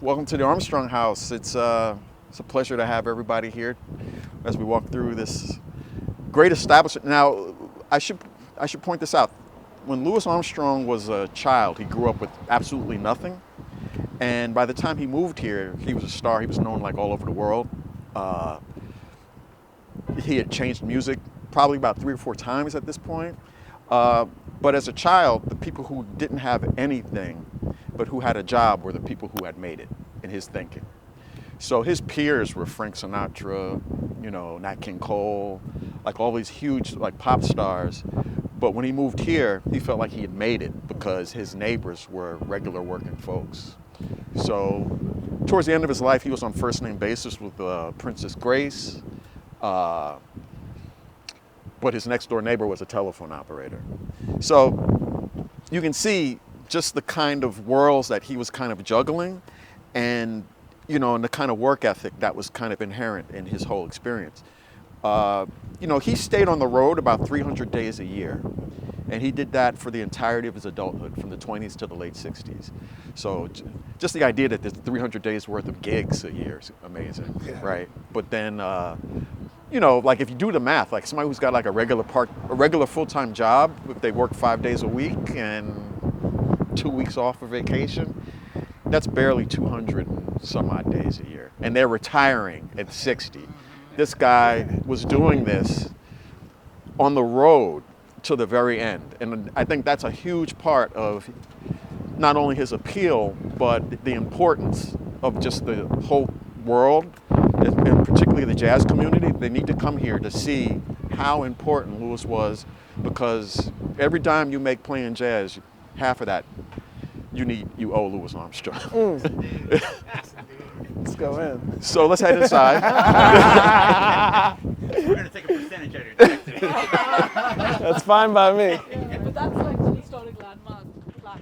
Welcome to the Armstrong House. It's a pleasure to have everybody here as we walk through this great establishment. Now, I should point this out. When Louis Armstrong was a child, he grew up with absolutely nothing. And by the time he moved here, he was a star. He was known like all over the world. He had changed music probably about 3 or 4 times at this point. But as a child, the people who didn't have anything, but who had a job, were the people who had made it in his thinking. So his peers were Frank Sinatra, Nat King Cole, like all these huge like pop stars. But when he moved here, he felt like he had made it because his neighbors were regular working folks. So towards the end of his life, he was on first name basis with Princess Grace. But his next door neighbor was a telephone operator. So you can see just the kind of worlds that he was kind of juggling and the kind of work ethic that was kind of inherent in his whole experience. He stayed on the road about 300 days a year. And he did that for the entirety of his adulthood, from the 20s to the late 60s. So just the idea that there's 300 days worth of gigs a year is amazing, right? But then, like if you do the math, like somebody who's got like a regular full-time job, if they work 5 days a week and 2 weeks off for vacation, that's barely 200 and some odd days a year. And they're retiring at 60. This guy was doing this on the road to the very end. And I think that's a huge part of not only his appeal, but the importance of just the whole world, and particularly the jazz community. They need to come here to see how important Louis was, because every dime you make playing jazz, half of that you owe Louis Armstrong. Let's go in. So let's head inside. We're going to take a percentage out of your check today. That's fine by me. But that's like an historic landmark plaque.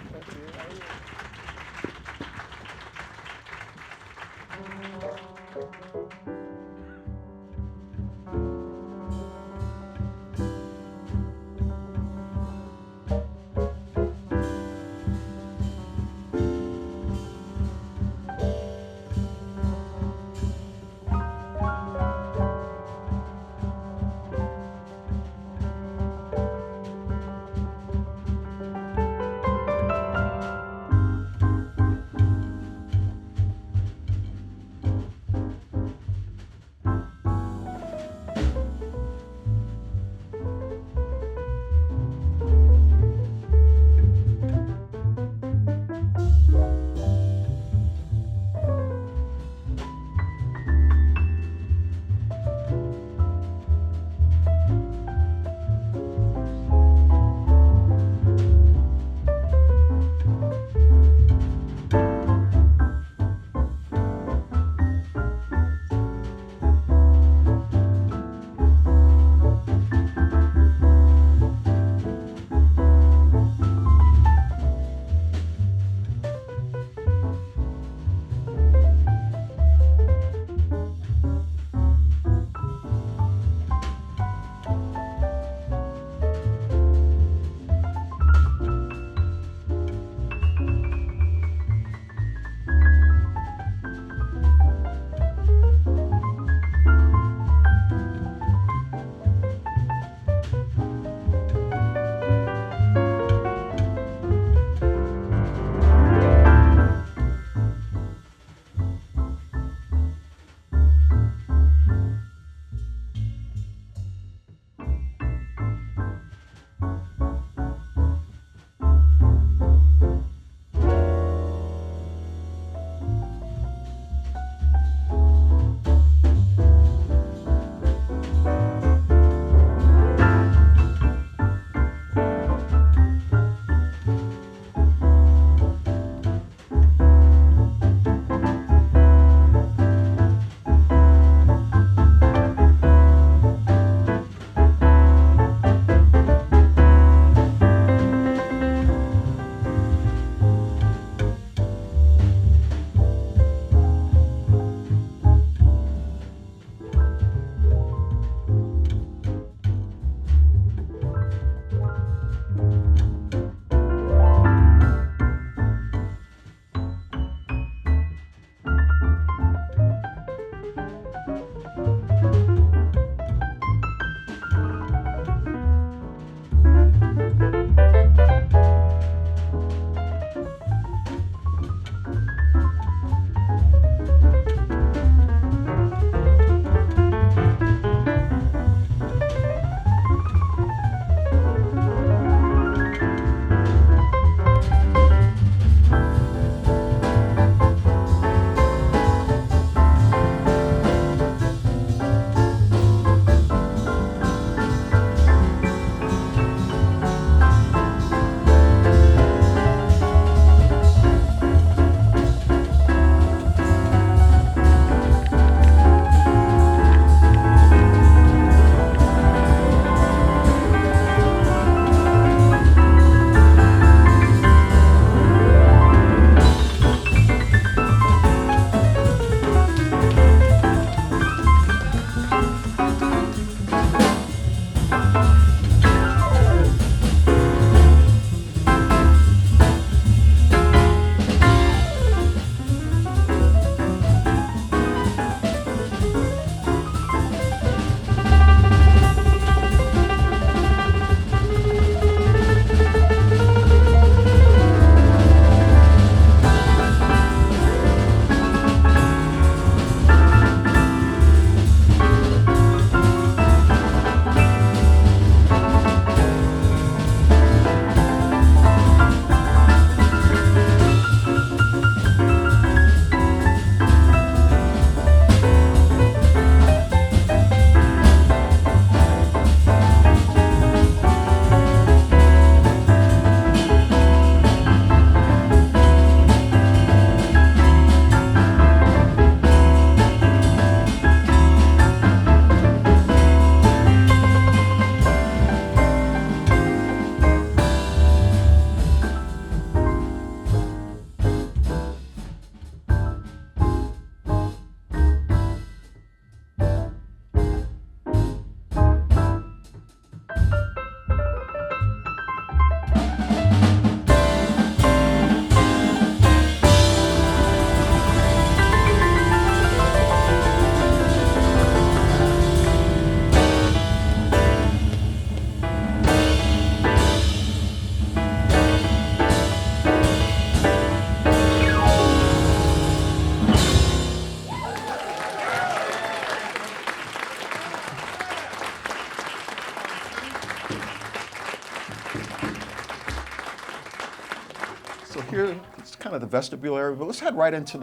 here, it's kind of the vestibule area, but let's head right into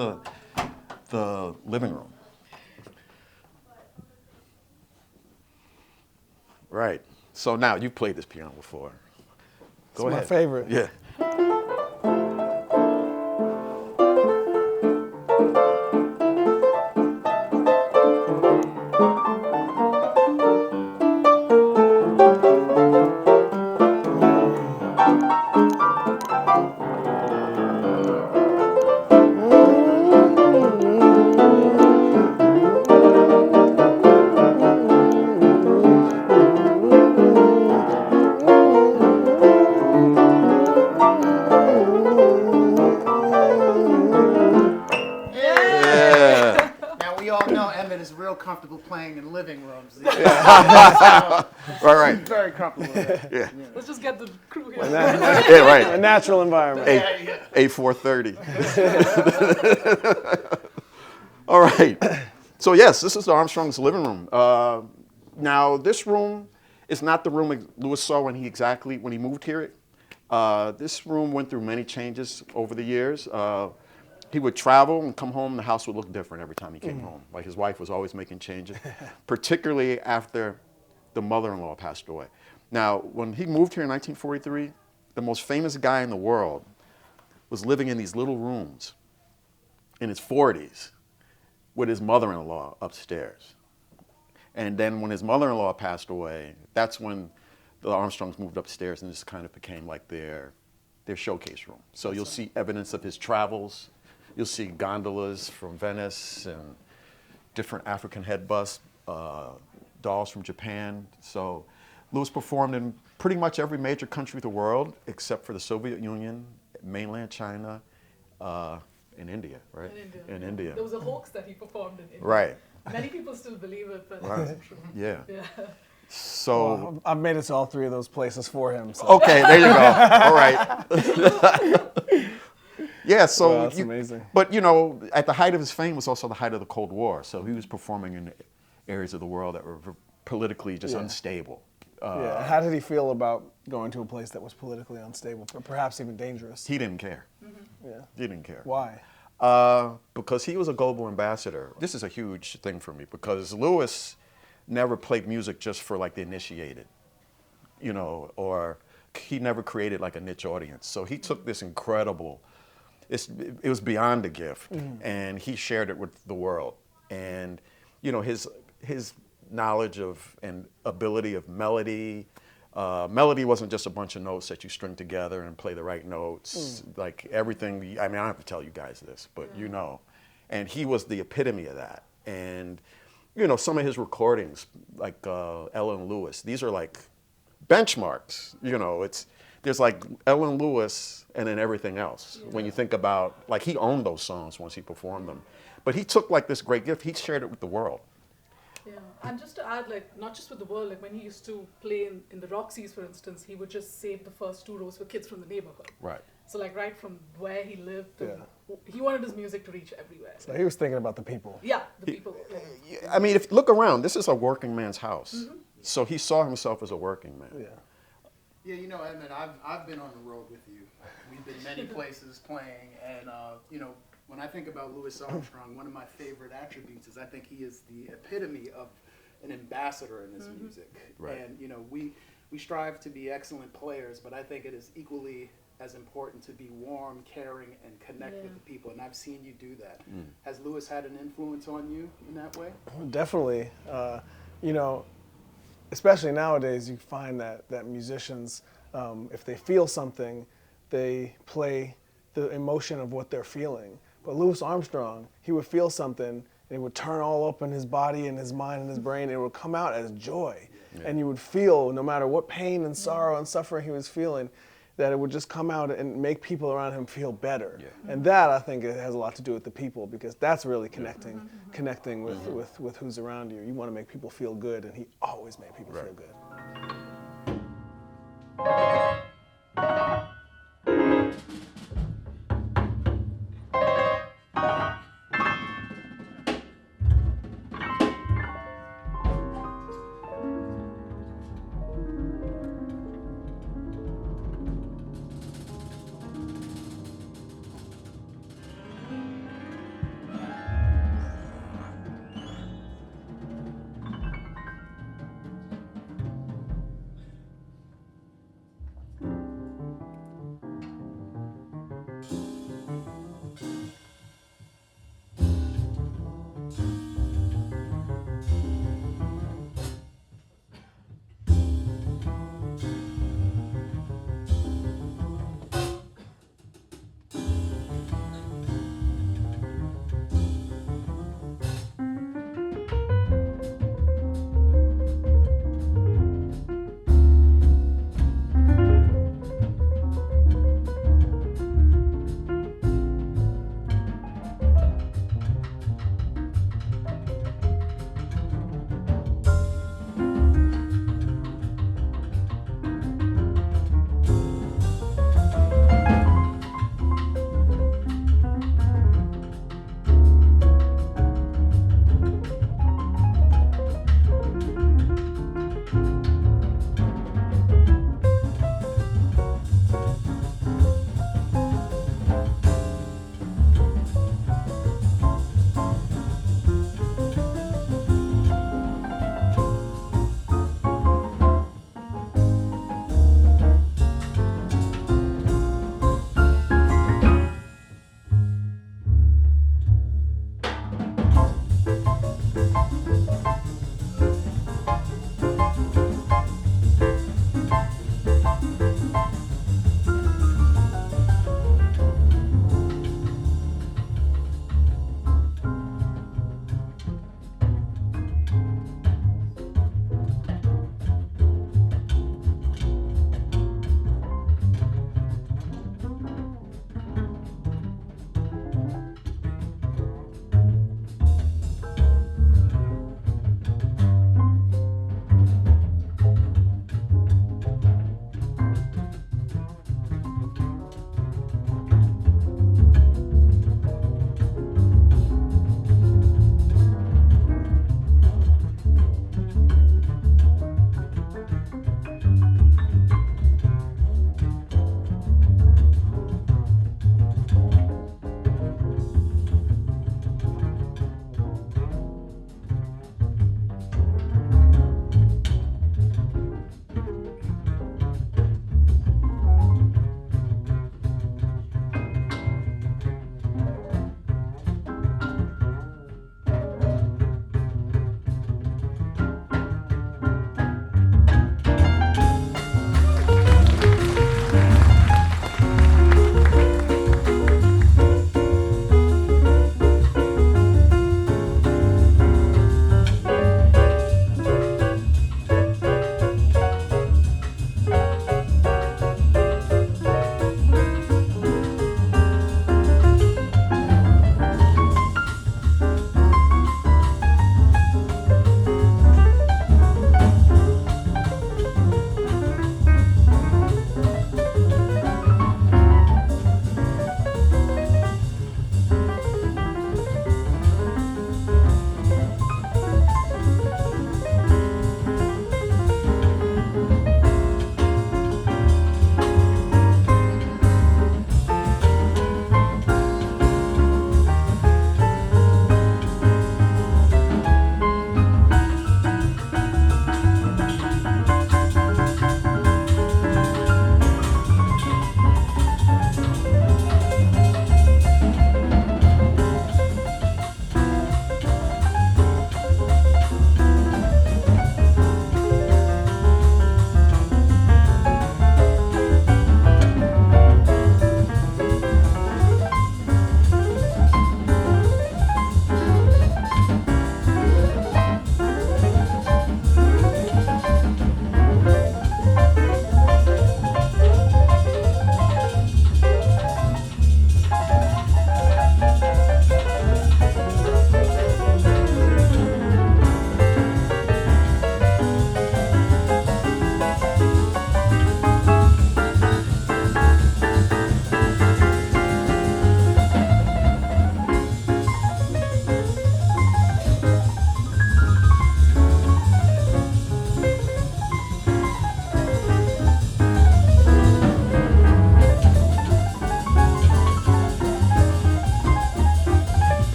the living room. Right. So now you've played this piano before. Go It's ahead. my favorite. Yeah. Yeah. Now we all know Emmet is real comfortable playing in living rooms. Right. Very comfortable with that. Yeah. Let's just get the crew here. Yeah, A right. natural environment. A430. All right. So yes, this is the Armstrong's living room. Now this room is not the room Louis saw when he moved here. This room went through many changes over the years. He would travel and come home, the house would look different every time he came home. Like his wife was always making changes, particularly after the mother-in-law passed away. Now, when he moved here in 1943, the most famous guy in the world was living in these little rooms in his 40s with his mother-in-law upstairs. And then when his mother-in-law passed away, that's when the Armstrongs moved upstairs, and this kind of became like their showcase room. So you'll see evidence of his travels. You'll see gondolas from Venice and different African head busts, dolls from Japan. So Louis performed in pretty much every major country of the world except for the Soviet Union, mainland China, in India, right? In India. There was a hoax that he performed in India. Right. Many people still believe it, but Right. it's true. Yeah. Yeah. So, Well, I've made it to all three of those places for him. So. okay, there you go. All right. Yeah, so Wow, that's amazing. But you know, at the height of his fame was also the height of the Cold War. So he was performing in areas of the world that were politically just unstable. Yeah. How did he feel about going to a place that was politically unstable, or perhaps even dangerous? He didn't care. Yeah. He didn't care. Why? Because he was a global ambassador. This is a huge thing for me because Louis never played music just for like the initiated, you know, or he never created like a niche audience. So he took this incredible, it was beyond a gift, and he shared it with the world. And you know, his knowledge of and ability of melody. Melody wasn't just a bunch of notes that you string together and play the right notes. Like everything, I mean, I don't have to tell you guys this, but you know. And he was the epitome of that. And, you know, some of his recordings, like Ellen Lewis, these are like benchmarks. You know, there's like Ellen Lewis and then everything else. When you think about, like he owned those songs once he performed them. But he took like this great gift, he shared it with the world. Yeah, and just to add, like, not just with the world, like when he used to play in the Roxy's, for instance, he would just save the first 2 rows for kids from the neighborhood. Right. So, like, right from where he lived, he wanted his music to reach everywhere. So he was thinking about the people. Yeah, the people. Yeah. I mean, if you look around, this is a working man's house. So he saw himself as a working man. Yeah. Yeah, you know, Emmet, I've been on the road with you. We've been many places playing, and you know, when I think about Louis Armstrong, one of my favorite attributes is I think he is the epitome of an ambassador in this music. Right. And you know, we strive to be excellent players, but I think it is equally as important to be warm, caring, and connect with the people. And I've seen you do that. Has Louis had an influence on you in that way? Definitely. You know, especially nowadays, you find that musicians, if they feel something, they play the emotion of what they're feeling. But Louis Armstrong, he would feel something, and it would turn all up in his body and his mind and his brain, and it would come out as joy. And you would feel, no matter what pain and sorrow and suffering he was feeling, that it would just come out and make people around him feel better. And that, I think, it has a lot to do with the people, because that's really connecting with who's around you. You want to make people feel good, and he always made people feel good.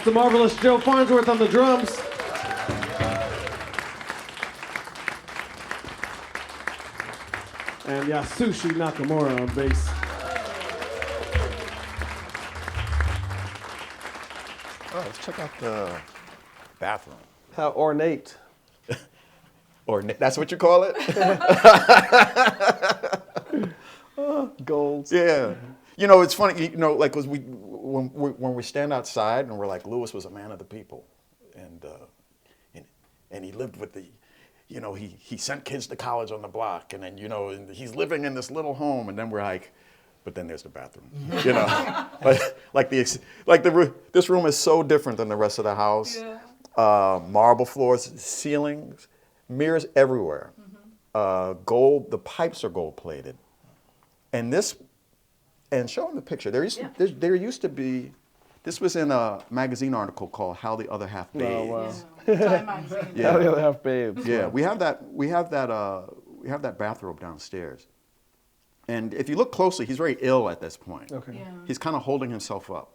the marvelous Joe Farnsworth on the drums. And Yasushi Nakamora on bass. All right, let's check out the bathroom. How ornate. Or that's what you call it? Golds. Yeah. You know, it's funny, you know, like 'cause when we stand outside and we're like, Louis was a man of the people. And he lived with the, you know, he sent kids to college on the block. And then, you know, and he's living in this little home. And then we're like, but then there's the bathroom, you know. This room is so different than the rest of the house. Yeah. Marble floors, ceilings, mirrors everywhere. Gold, the pipes are gold plated. And show them the picture. There used to be, this was in a magazine article called How the Other Half Bathes. Oh, wow. Time magazine. Yeah. How the other half babes. Yeah, we have that bathrobe downstairs. And if you look closely, he's very ill at this point. Okay. Yeah. He's kind of holding himself up.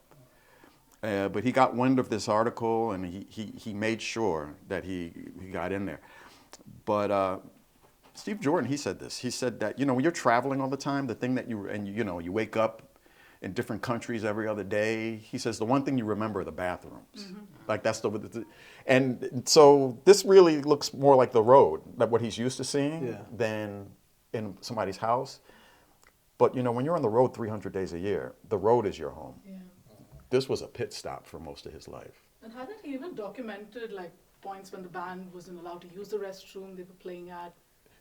But he got wind of this article, and he made sure that he got in there. But Steve Jordan, he said this. He said that, you know, when you're traveling all the time, the thing that you wake up in different countries every other day, he says the one thing you remember are the bathrooms. Like that's and so this really looks more like the road, like what he's used to seeing, than in somebody's house. But, you know, when you're on the road 300 days a year, the road is your home. Yeah. This was a pit stop for most of his life. And hadn't he even documented like points when the band wasn't allowed to use the restroom they were playing at?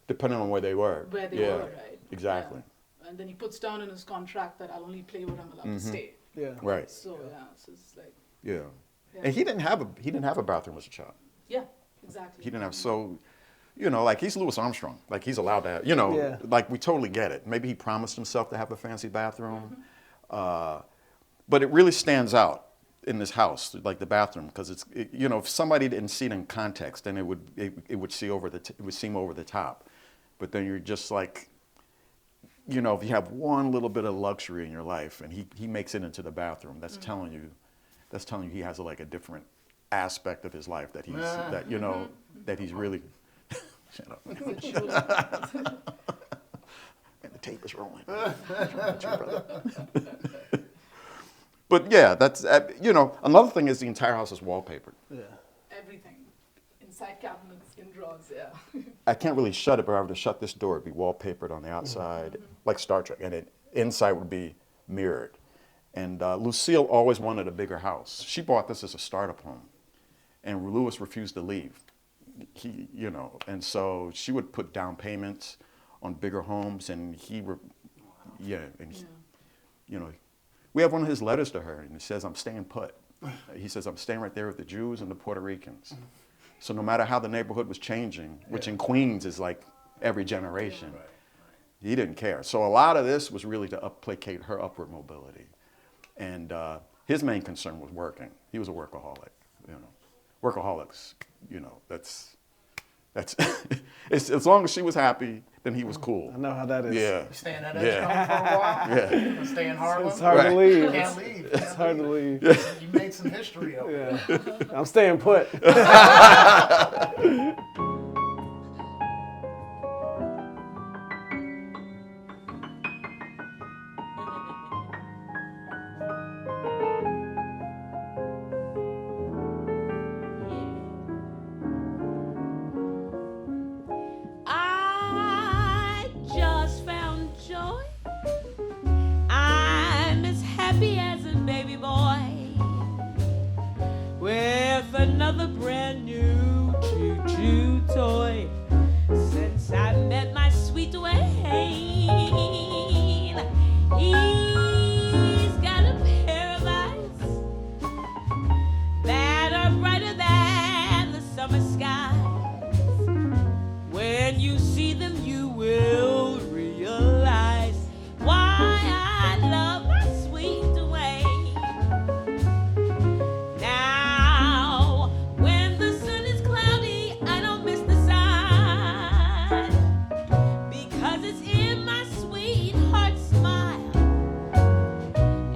Depending on where they were. Where they were, right? Exactly. Yeah. And then he puts down in his contract that I'll only play where I'm allowed to stay. Yeah. Right. So so it's like Yeah. Yeah. And he didn't have a bathroom as a child. yeah, exactly. He didn't have, so, you know, like he's Louis Armstrong. Like he's allowed to have, you know, like we totally get it. Maybe he promised himself to have a fancy bathroom. But it really stands out in this house, like the bathroom, because you know, if somebody didn't see it in context, then it would seem over the top. But then you're just like, you know, if you have one little bit of luxury in your life, and he makes it into the bathroom, that's telling you he has like a different aspect of his life that he's really. Shut up. And the tape is rolling. But yeah, that's, you know, another thing is the entire house is wallpapered. Yeah. Everything. Inside cabinets, in drawers, yeah. I can't really shut it, but if I were to shut this door, it'd be wallpapered on the outside, like Star Trek, and inside would be mirrored. And Lucille always wanted a bigger house. She bought this as a startup home, and Louis refused to leave. You know, and so she would put down payments on bigger homes, and you know, we have one of his letters to her, and it says, "I'm staying put." He says, "I'm staying right there with the Jews and the Puerto Ricans." So no matter how the neighborhood was changing, which in Queens is like every generation, he didn't care. So a lot of this was really to placate her upward mobility, and his main concern was working. He was a workaholic, you know. Workaholics, you know, that's as long as she was happy, then he was cool. I know how that is. Yeah. You staying at Edgecombe for a while? Yeah. Stay in Harlem? It's hard to leave. Can't leave. It's hard to leave. You made some history over there. Yeah. I'm staying put. I just found joy. I'm as happy as a baby boy with another brand new choo-choo toy. Since I met my sweet Wayne, he's got a pair of eyes that are brighter than the summer skies. When you see them, you will realize why I love my sweet Dwayne. Now, when the sun is cloudy, I don't miss the sun, because it's in my sweetheart's smile.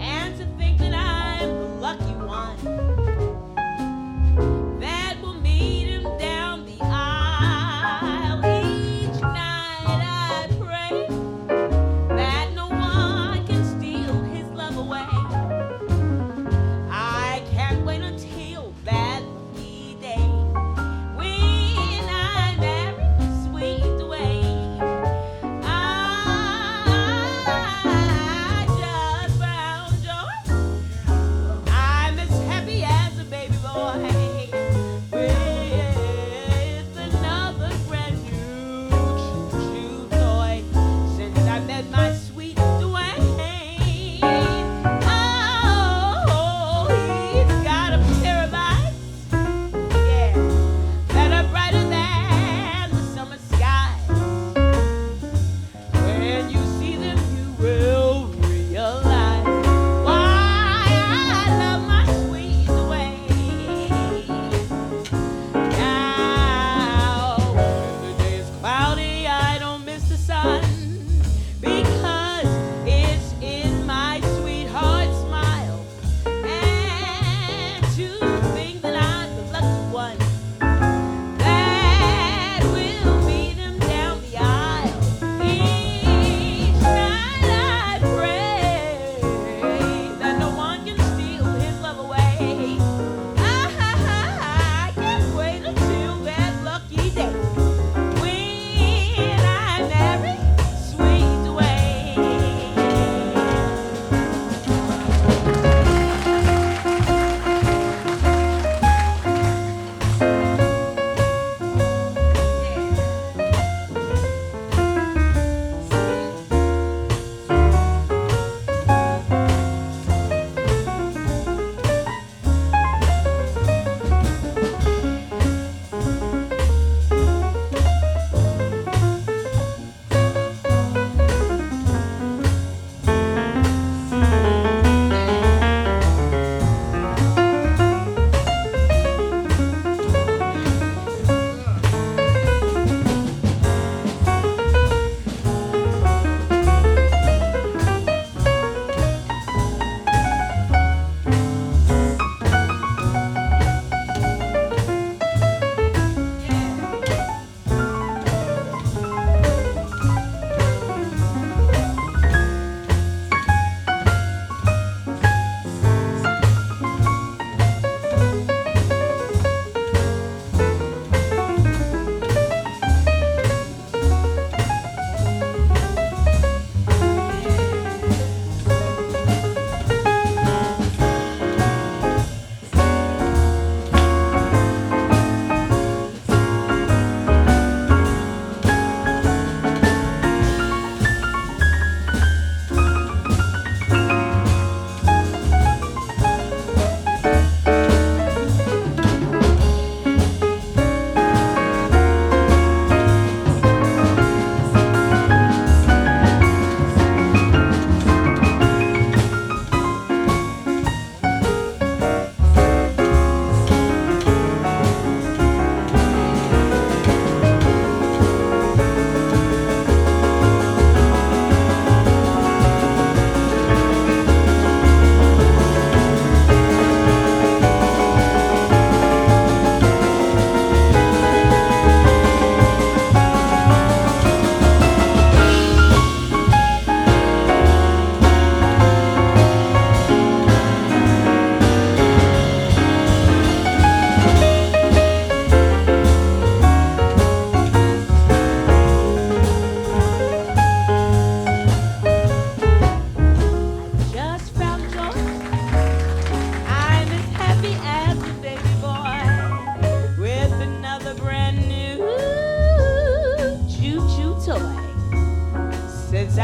And to think that I'm the lucky one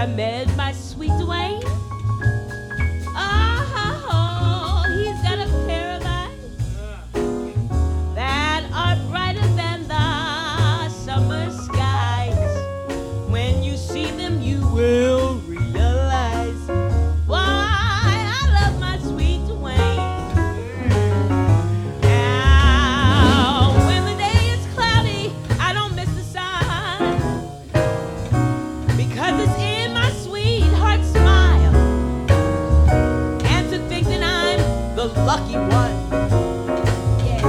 met my sweet Dwayne. Oh, he's got a pair of eyes that are brighter than the summer skies. When you see them, you will realize why I love my sweet Dwayne. Now, when the day is cloudy, I don't miss the sun, because it's in my sweetheart's smile. And to think that I'm the lucky one, yeah,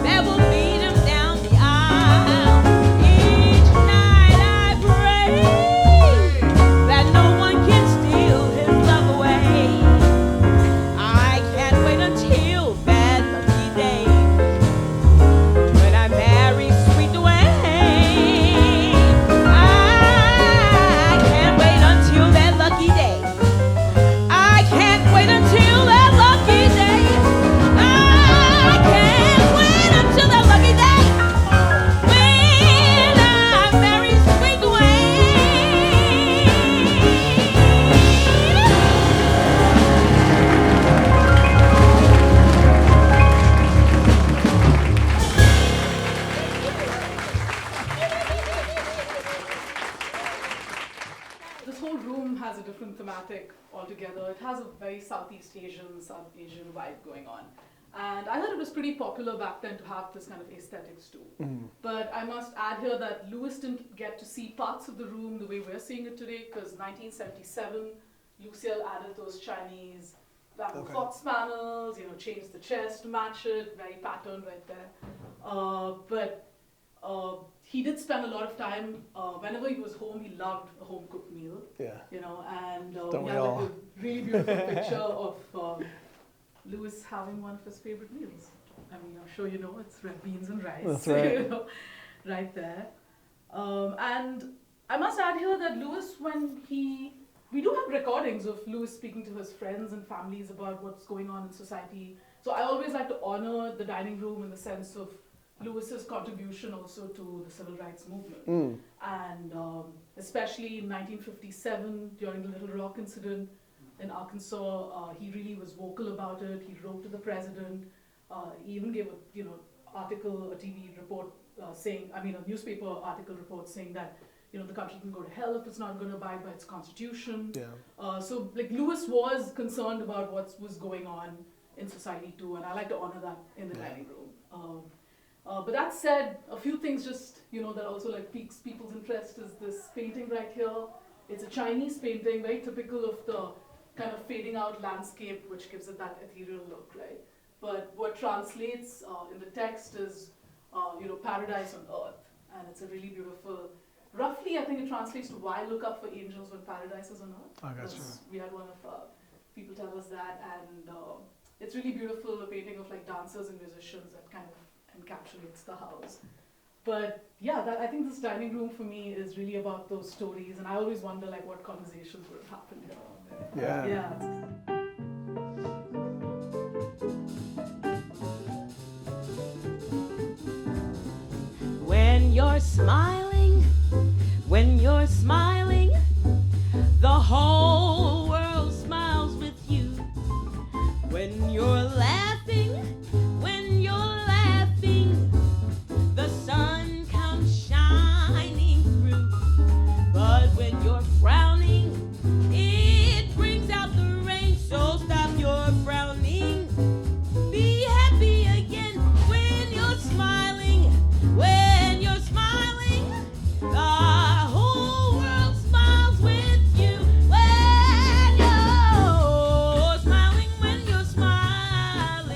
that will lead him down the aisle. Each night I pray that no one can steal his love away. I can't wait until that lucky day when I marry sweet Dwayne. I can't wait until that lucky day. I can't wait until that lucky day. I can't wait until that lucky day when I marry sweet Dwayne. This whole room has a different thematic altogether. It has a very Southeast Asian, South Asian vibe going on. And I thought it was pretty popular back then to have this kind of aesthetics too. But I must add here that Louis didn't get to see parts of the room the way we're seeing it today, because 1977, Lucille added those Chinese fox panels, changed the chest to match it, very patterned right there. But he did spend a lot of time, whenever he was home, he loved a home-cooked meal. Yeah. And Don't we we have all? like a really beautiful picture of Louis having one of his favorite meals. I mean, I'm sure you know, it's red beans and rice. That's right. Right there. And I must add here that Louis, we do have recordings of Louis speaking to his friends and families about what's going on in society. So I always like to honor the dining room in the sense of Louis's contribution also to the civil rights movement. And especially in 1957, during the Little Rock incident in Arkansas, he really was vocal about it. He wrote to the president. He even gave a TV report a newspaper article report saying that the country can go to hell if it's not going to abide by its constitution. Yeah. So Louis was concerned about what was going on in society too, and I like to honor that in the dining room. But that said, a few things just, that also piques people's interest is this painting right here. It's a Chinese painting, very typical of the kind of fading out landscape, which gives it that ethereal look, right? But what translates in the text is, paradise on earth. And it's a really beautiful, roughly I think it translates to why look up for angels when paradise is on earth. I got you. We had one of people tell us that, and it's really beautiful, a painting of dancers and musicians that kind of encapsulates the house. But yeah, I think this dining room for me is really about those stories, and I always wonder what conversations would have happened here. Yeah. When you're smiling, the whole world smiles with you. When you're laughing, the sun comes shining through. But when you're frowning, it brings out the rain. So stop your frowning. Be happy again when you're smiling. When you're smiling, the whole world smiles with you. When you're smiling, when you're smiling.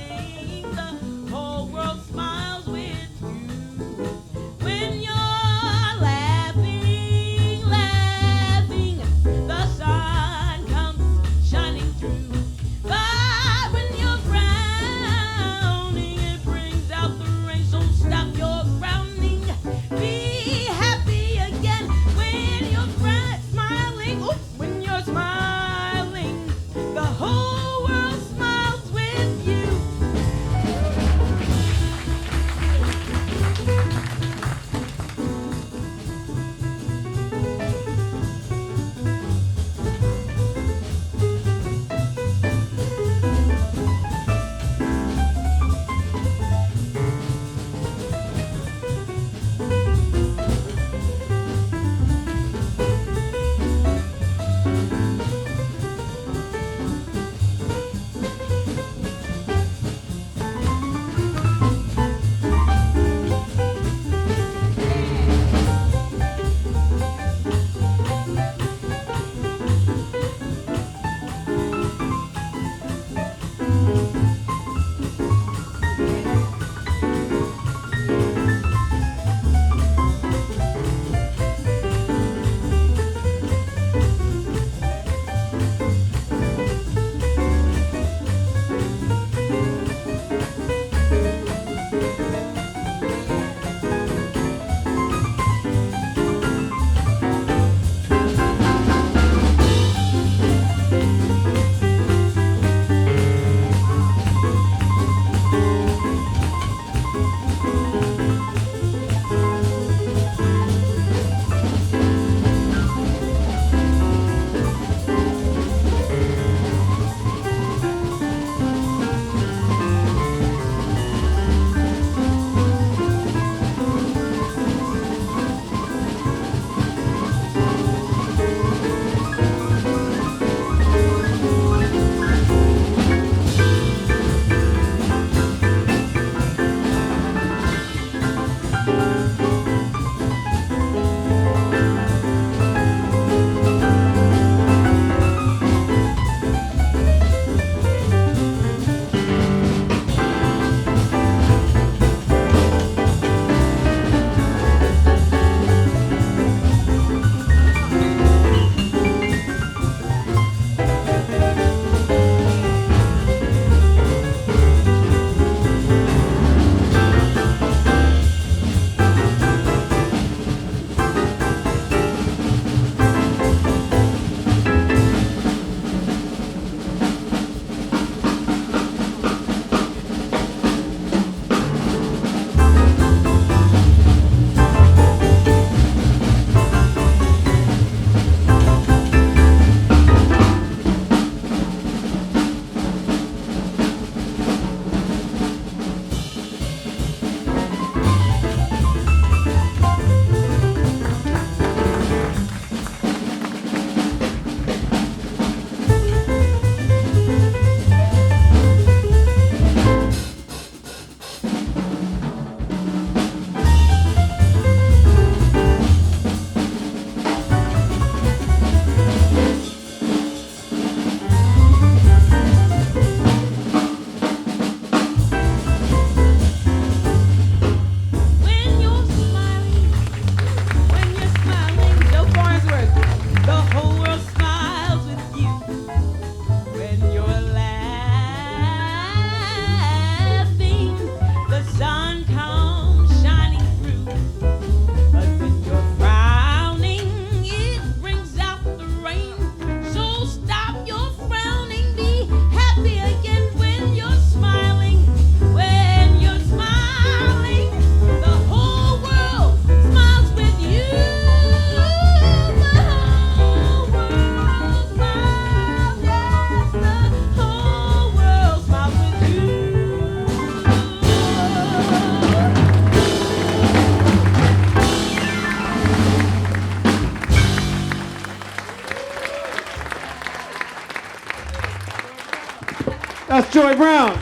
house, Joy Brown.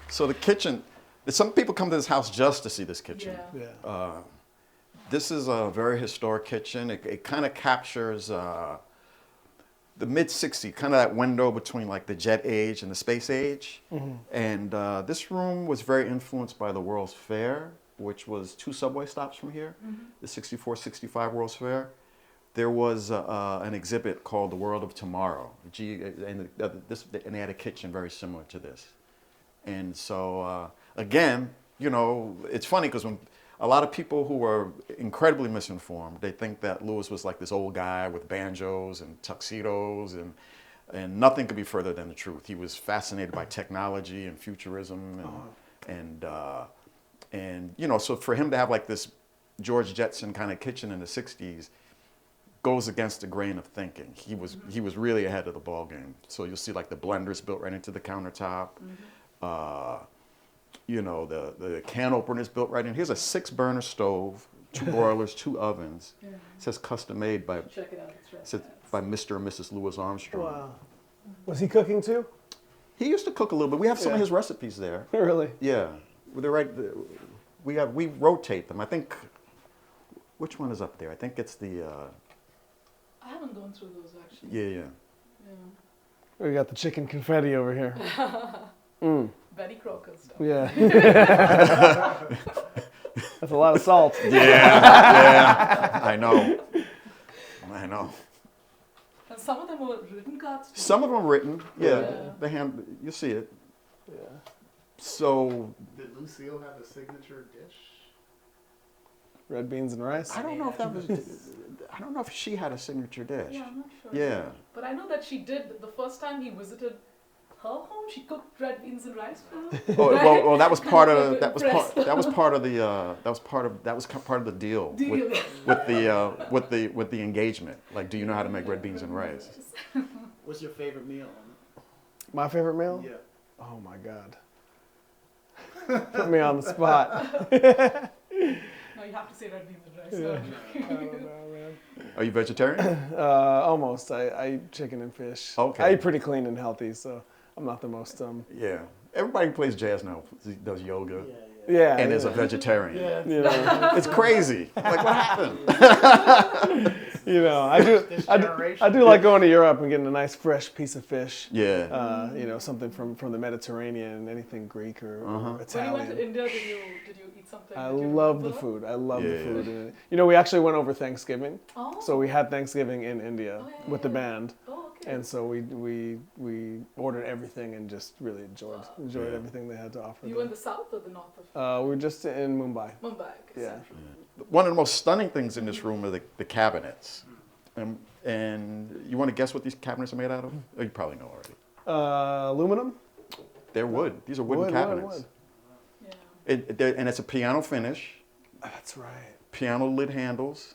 So the kitchen, some people come to this house just to see this kitchen. Yeah. Yeah. This is a very historic kitchen. It kind of captures the mid-60s, kind of that window between like the jet age and the space age. And this room was very influenced by the World's Fair, which was 2 subway stops from here, the 64, 65 World's Fair. There was an exhibit called The World of Tomorrow, and they had a kitchen very similar to this. And so, again, you know, it's funny because when a lot of people who are incredibly misinformed, they think that Louis was like this old guy with banjos and tuxedos, and nothing could be further than the truth. He was fascinated by technology and futurism, and you know, so for him to have like this George Jetson kind of kitchen in the 60s goes against the grain of thinking. He was really ahead of the ball game. So you'll see like the blenders built right into the countertop. You know, the can opener is built right in. Here's a 6-burner stove, 2 broilers, 2 ovens. It says custom made by, Check it out. It's right said there. by Mr. and Mrs. Louis Armstrong. Wow. Was he cooking too? He used to cook a little bit. We have some of Yeah. his recipes there. Really? Yeah, they're right. We rotate them. I think, which one is up there? I think it's the. I haven't gone through those actually. Yeah. Yeah. We got the chicken confetti over here. Betty Crocker stuff. Yeah. That's a lot of salt. Yeah. I know. And some of them were written cards too. Some of them written. Yeah, Yeah. the hand. You see it. Yeah. So Did Lucille have a signature dish? Red beans and rice. I don't know if that was. I don't know if she had a signature dish. Yeah, I'm not sure. Yeah. But I know that she did. The first time he visited her home, she cooked red beans and rice for him. Oh, well, that was part of Kind of that was part of the deal with the engagement. Like, do you know how to make red beans and rice? What's your favorite meal? My favorite meal? Yeah. Oh my God. Put me on the spot. No, you have to say red beans and rice. I don't know, man. Are you vegetarian? Almost. I eat chicken and fish. Okay. I eat pretty clean and healthy, so I'm not the most Yeah. Everybody who plays jazz now does yoga yeah. and is a yeah. vegetarian. You know, It's crazy. Like, what happened? you know, I generation. do like going to Europe and getting a nice fresh piece of fish. Yeah. You know, something from the Mediterranean, anything Greek or When you went to Italian. India, did you eat something? I that you love the remember? food. I love the Yeah. food. And, you know, we actually went over Thanksgiving. Oh. So we had Thanksgiving in India Oh, yeah, with the yeah. band. Oh, okay. And so we ordered everything and just really enjoyed everything they had to offer. You there. were in the south or the north of We were just in Mumbai. Mumbai? Okay, Yeah. central. One of the most stunning things in this room are the cabinets. And you want to guess what these cabinets are made out of? Oh, you probably know already. Aluminum? They're wood. These are wooden Wood, cabinets. Yeah. And it's a piano finish, That's right. piano lid handles,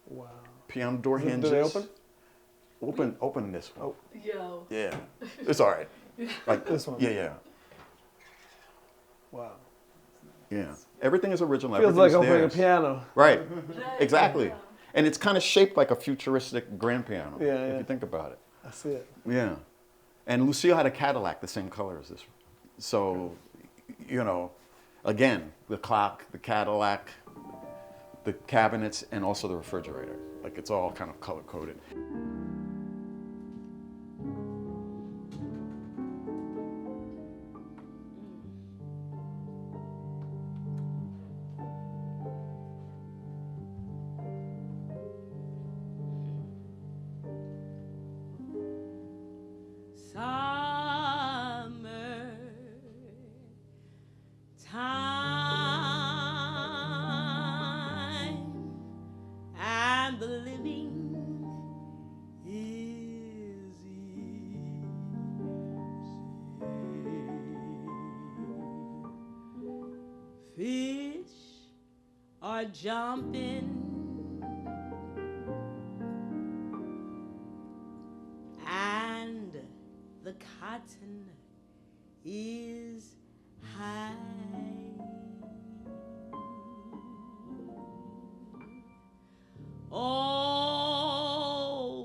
Wow. piano door Do they hinges. open? Open this one. Yeah. Yeah, it's all right. Like This one? Yeah. Wow. Everything is original. Feels like Everything's opening a theirs. piano. Right. Right. Exactly. Yeah. And it's kind of shaped like a futuristic grand piano. Yeah, If yeah. you think about it. I see it. Yeah. And Lucille had a Cadillac the same color as this. So, you know, again, the clock, the Cadillac, the cabinets, and also the refrigerator. Like, it's all kind of color coded. Summer time and the living is easy. Fish are jumping and the cotton is high. Oh,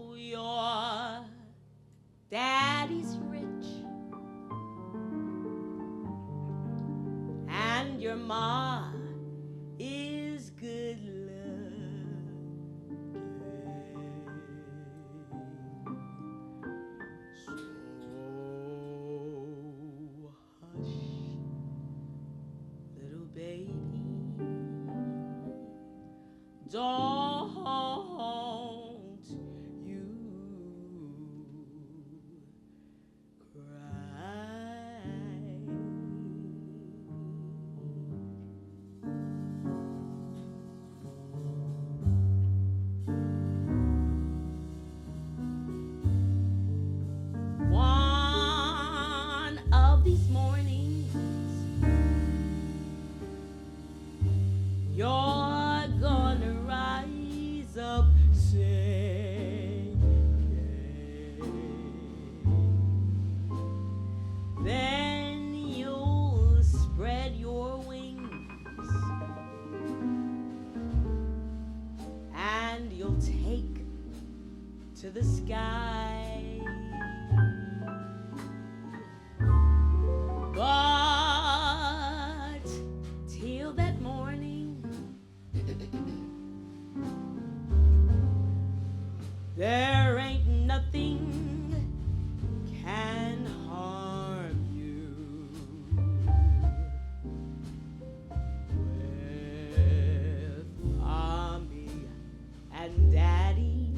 and your ma is good looking. So hush, little baby, don't you one of these mornings, you're gonna rise up singing. Then you'll spread your wings and you'll take to the sky. But till that morning, there ain't nothing can harm you. With mommy and daddy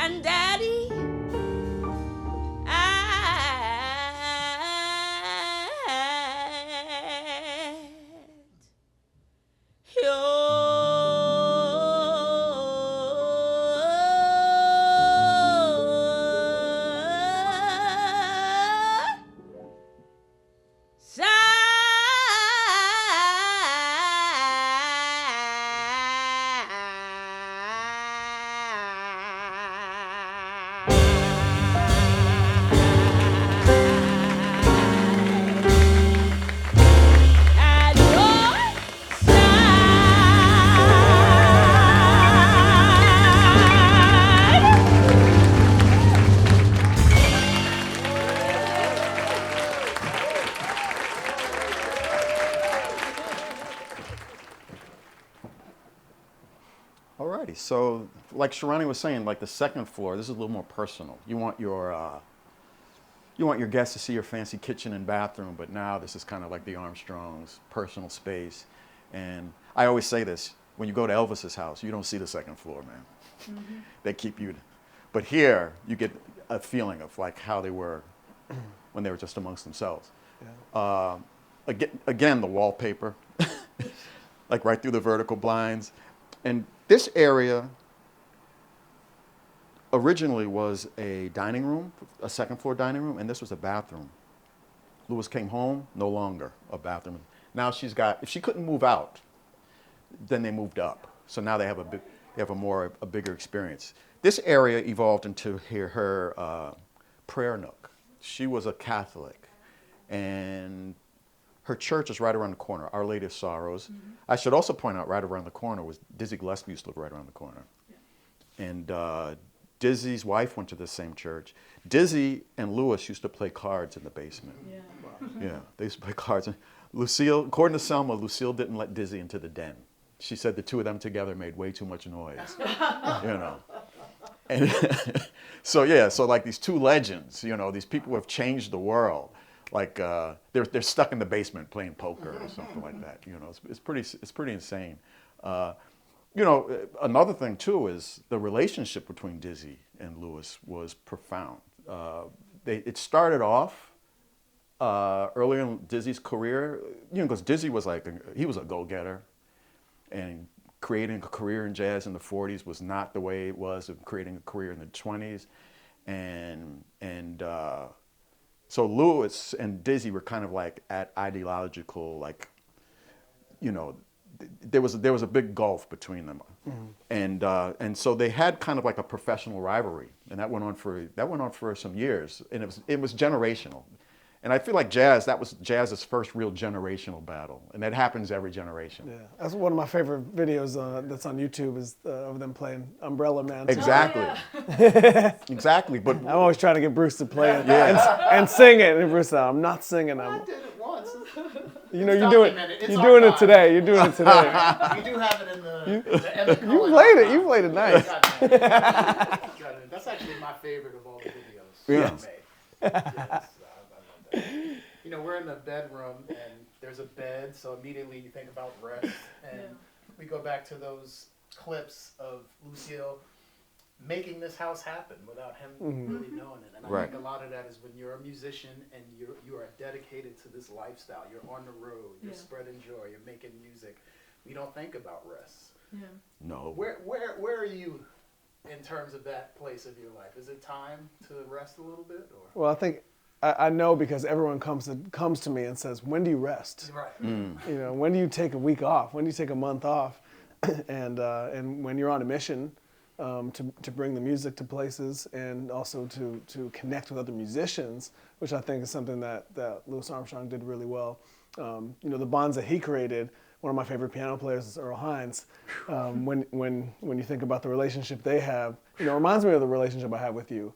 And Daddy, Alrighty, so like Sharani was saying, like the second floor, this is a little more personal. You want your guests to see your fancy kitchen and bathroom, but now this is kind of like the Armstrongs' personal space. And I always say this, when you go to Elvis's house, you don't see the second floor, man. Mm-hmm. They keep you, but here you get a feeling of like how they were when they were just amongst themselves. Yeah. Again, the wallpaper, like right through the vertical blinds. And this area originally was a dining room, a second floor dining room, and this was a bathroom. Louis came home, no longer a bathroom. Now she's got, if she couldn't move out, then they moved up. So now they have a bigger experience. This area evolved into her prayer nook. She was a Catholic, and her church is right around the corner, Our Lady of Sorrows. Mm-hmm. I should also point out right around the corner was Dizzy Gillespie used to live right around the corner. Yeah. And Dizzy's wife went to the same church. Dizzy and Louis used to play cards in the basement. Yeah, wow. Yeah, they used to play cards. Lucille, according to Selma, Lucille didn't let Dizzy into the den. She said the two of them together made way too much noise, you know. And so like these two legends, you know, these people who have changed the world. Like they're stuck in the basement playing poker or something like that. You know, it's pretty insane. You know, another thing too is the relationship between Dizzy and Louis was profound. It started off earlier in Dizzy's career, you know, because Dizzy was he was a go-getter, and creating a career in jazz in the 40s was not the way it was of creating a career in the 20s, and so Louis and Dizzy were kind of like at ideological, like, you know, there was a big gulf between them, mm-hmm. And so they had kind of like a professional rivalry, and that went on for some years, and it was generational. And I feel like that was jazz's first real generational battle, and that happens every generation. Yeah, that's one of my favorite videos that's on YouTube is of them playing Umbrella Man. Exactly. Oh, yeah. Exactly. But I'm always trying to get Bruce to play it and sing it, and Bruce said, "I'm not singing. I did it once. You know, you're doing it today. You're doing it today. You do have it in the Emmet Cohen. You played it nice. That's actually my favorite of all the videos. Yeah. Yes. You know, we're in the bedroom and there's a bed, so immediately you think about rest. And we go back to those clips of Lucille making this house happen without him really knowing it. And I think a lot of that is when you're a musician and you are dedicated to this lifestyle. You're on the road, you're spreading joy, you're making music. We don't think about rest. Yeah. No. Where are you in terms of that place of your life? Is it time to rest a little bit? Or? Well, I think I know because everyone comes to me and says, "When do you rest? Right. You know, when do you take a week off? When do you take a month off?" and when you're on a mission to bring the music to places and also to connect with other musicians, which I think is something that Louis Armstrong did really well. You know, the bonds that he created. One of my favorite piano players is Earl Hines. When you think about the relationship they have, you know, it reminds me of the relationship I have with you.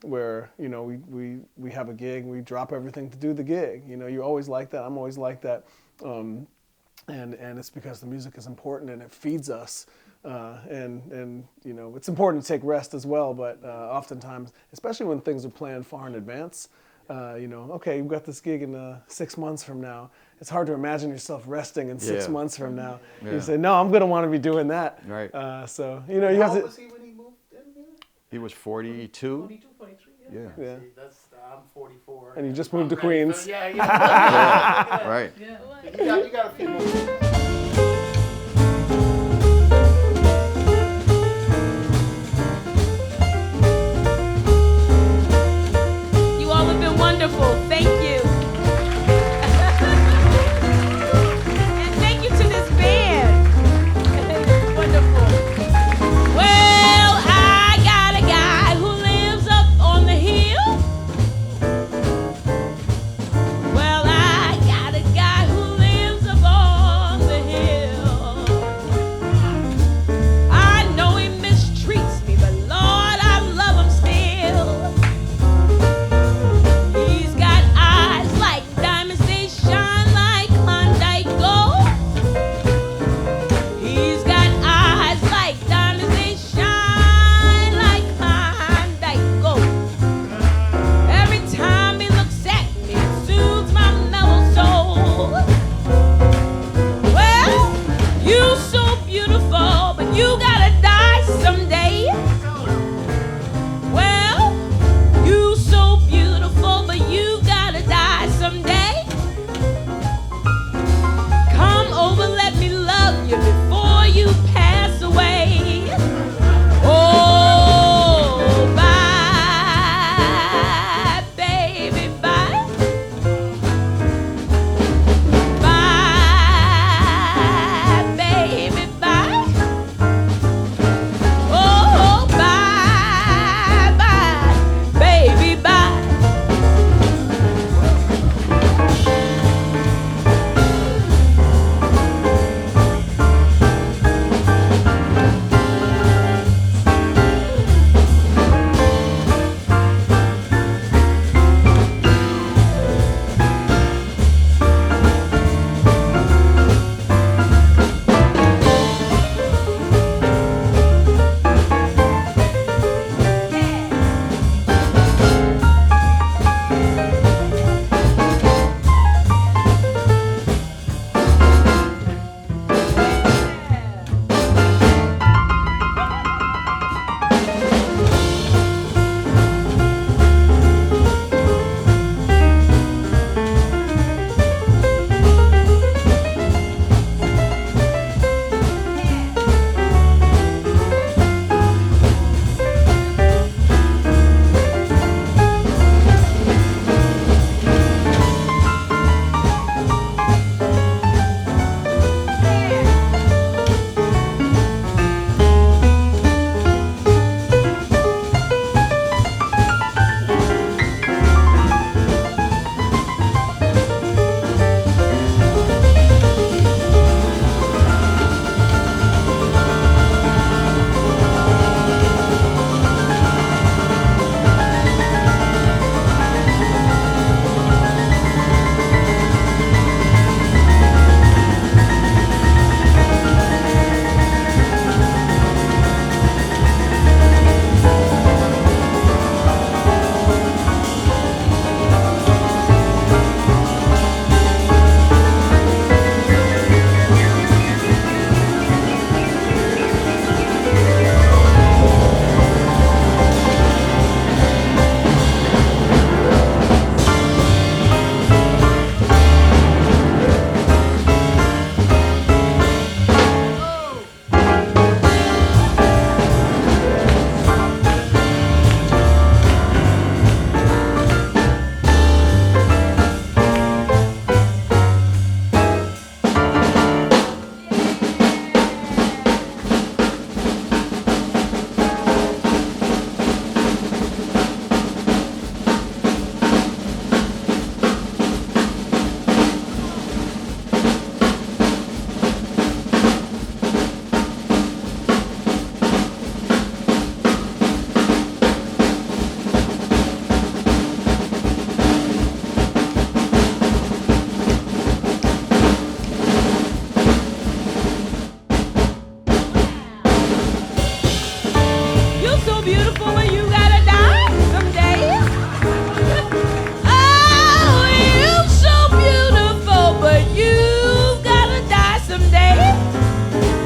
Where, you know, we have a gig, we drop everything to do the gig. You know, you're always like that, I'm always like that. And it's because the music is important and it feeds us. And you know, it's important to take rest as well, but oftentimes, especially when things are planned far in advance, you know, okay, you've got this gig in 6 months from now. It's hard to imagine yourself resting in 6 months from now. Yeah. You say, no, I'm going to want to be doing that. Right. So, you know, you have to. How old was he when he moved in here? He was 42. 42, 43, yeah. Yeah. Yeah. See, I'm 44. And you just moved to I'm ready Queens. for- yeah. Right. Yeah. You got a few more. You all have been wonderful. Thank you. And thank you to this band. Wonderful. Well, I got a guy who lives up on the hill. Well, I got a guy who lives up on the hill. I know he mistreats me, but Lord, I love him still. He's got eyes like diamonds, they shine like Klondike gold. He's got eyes like diamonds, they shine like Klondike gold. Every time he looks at me, it soothes my mellow soul. Well, you so beautiful, but you gotta die someday. Well, you so beautiful, but you gotta die someday. Come over, let me love you before you pass away. Oh, bye, baby, bye. Bye, baby, bye. Oh, bye, bye, baby, bye.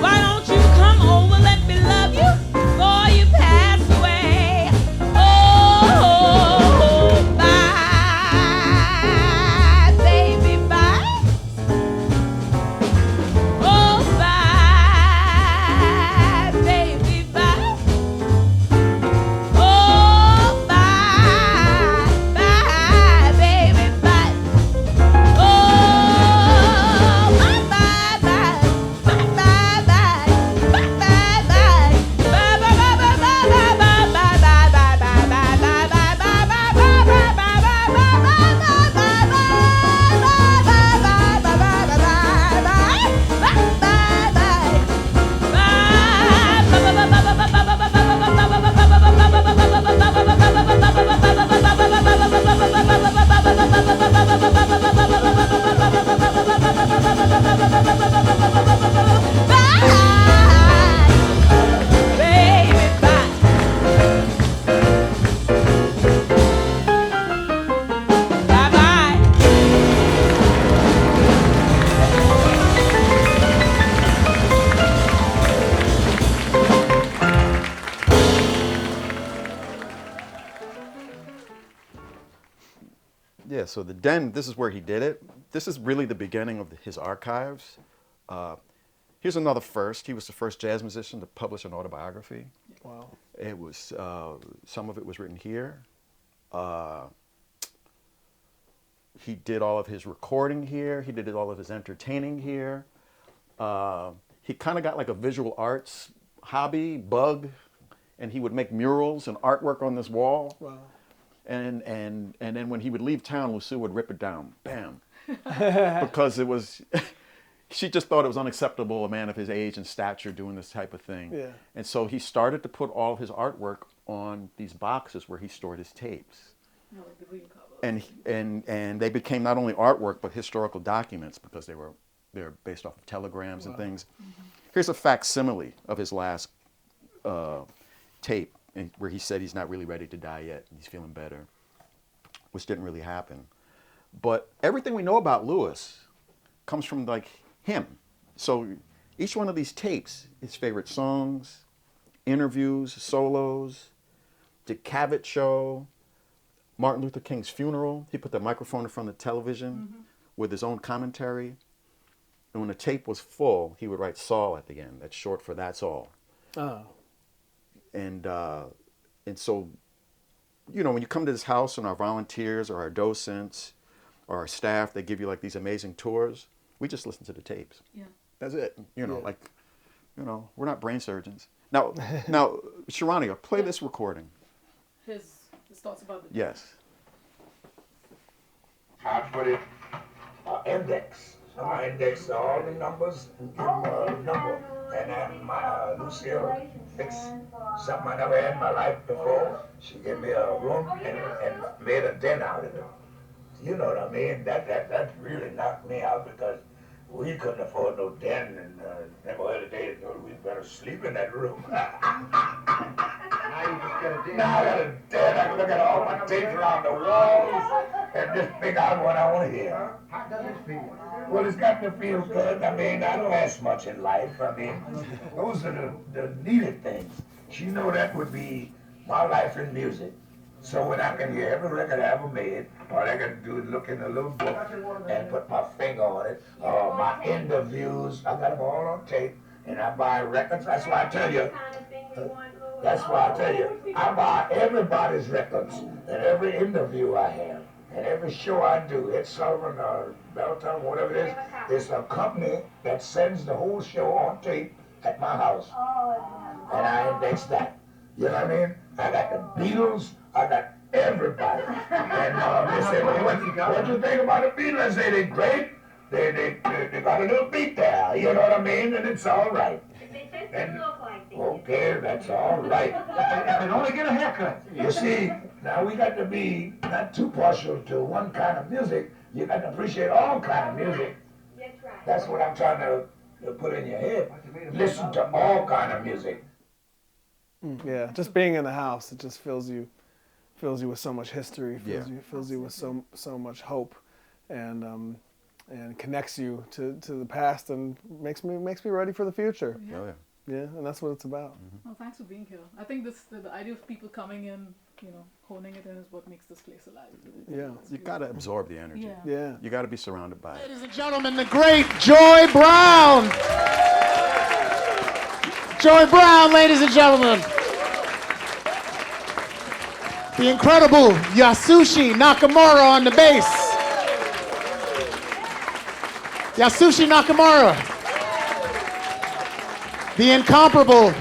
Why don't you come over, let me love you before you pass away? Yeah, so the Den, this is where he did it. This is really the beginning of his archives. Here's another first. He was the first jazz musician to publish an autobiography. Wow. It was, some of it was written here. He did all of his recording here. He did all of his entertaining here. He kind of got like a visual arts bug, and he would make murals and artwork on this wall. Wow. And then when he would leave town, Lucille would rip it down, bam, because it was, she just thought it was unacceptable, a man of his age and stature doing this type of thing. Yeah. And so he started to put all of his artwork on these boxes where he stored his tapes. No, like the green cover. And they became not only artwork but historical documents because they're based off of telegrams and things. Mm-hmm. Here's a facsimile of his last tape, where he said he's not really ready to die yet, and he's feeling better, which didn't really happen. But everything we know about Louis comes from like him. So each one of these tapes, his favorite songs, interviews, solos, the Cavett Show, Martin Luther King's funeral. He put the microphone in front of the television with his own commentary. And when the tape was full, he would write Saul at the end. That's short for That's All. Oh. And so, you know, when you come to this house and our volunteers or our docents or our staff, they give you like these amazing tours. We just listen to the tapes. Yeah. That's it. You know, Yeah. like, you know, we're not brain surgeons. Now, Sharania, play this recording. His thoughts about the Yes. I put it index. So I index all the numbers, give them a number. And then my Lucille fixed something I never had in my life before. She gave me a room and made a den out of it. You know what I mean? That really knocked me out because we couldn't afford no den, and never heard a day we better sleep in that room. Now you just got a den. Now I got a den. I can look at all my tapes around the walls and just pick out what I want to hear. How does it feel? Well, it's got to feel good. I mean, I don't ask much in life. I mean, those are the needed things. She know that would be my life in music. So when I can hear every record I ever made, all I got to do is look in a little book and put my finger on it. My interviews, I got them all on tape, and I buy records. That's why I tell you, I buy everybody's records and every interview I have. And every show I do, Ed Sullivan or Belton, whatever it is, it's a company that sends the whole show on tape at my house. And I index that. You know what I mean? I got the Beatles, I got everybody. And they say, well, what you think about the Beatles? I say, they're great. They got a little beat there, you know what I mean? And it's all right. And, okay, that's all right. If it only get a haircut. You see, now we got to be not too partial to one kind of music. You got to appreciate all kind of music. That's what I'm trying to put in your head. Listen to all kind of music. Yeah, just being in the house, it just fills you with so much history, fills you with so much hope, and connects you to the past and makes me ready for the future. Yeah. Oh, yeah. Yeah, and that's what it's about. Well, thanks for being here. I think the idea of people coming in, you know, honing it in is what makes this place alive. Yeah. You got to absorb the energy. Yeah. Yeah. You got to be surrounded by it. Ladies and gentlemen, the great Joy Brown. Joy Brown, ladies and gentlemen. The incredible Yasushi Nakamora on the bass. Yasushi Nakamora. The incomparable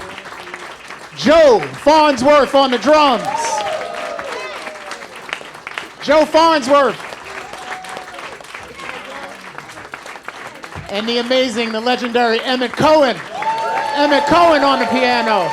Joe Farnsworth on the drums. Joe Farnsworth. And the amazing, the legendary Emmet Cohen. Emmet Cohen on the piano.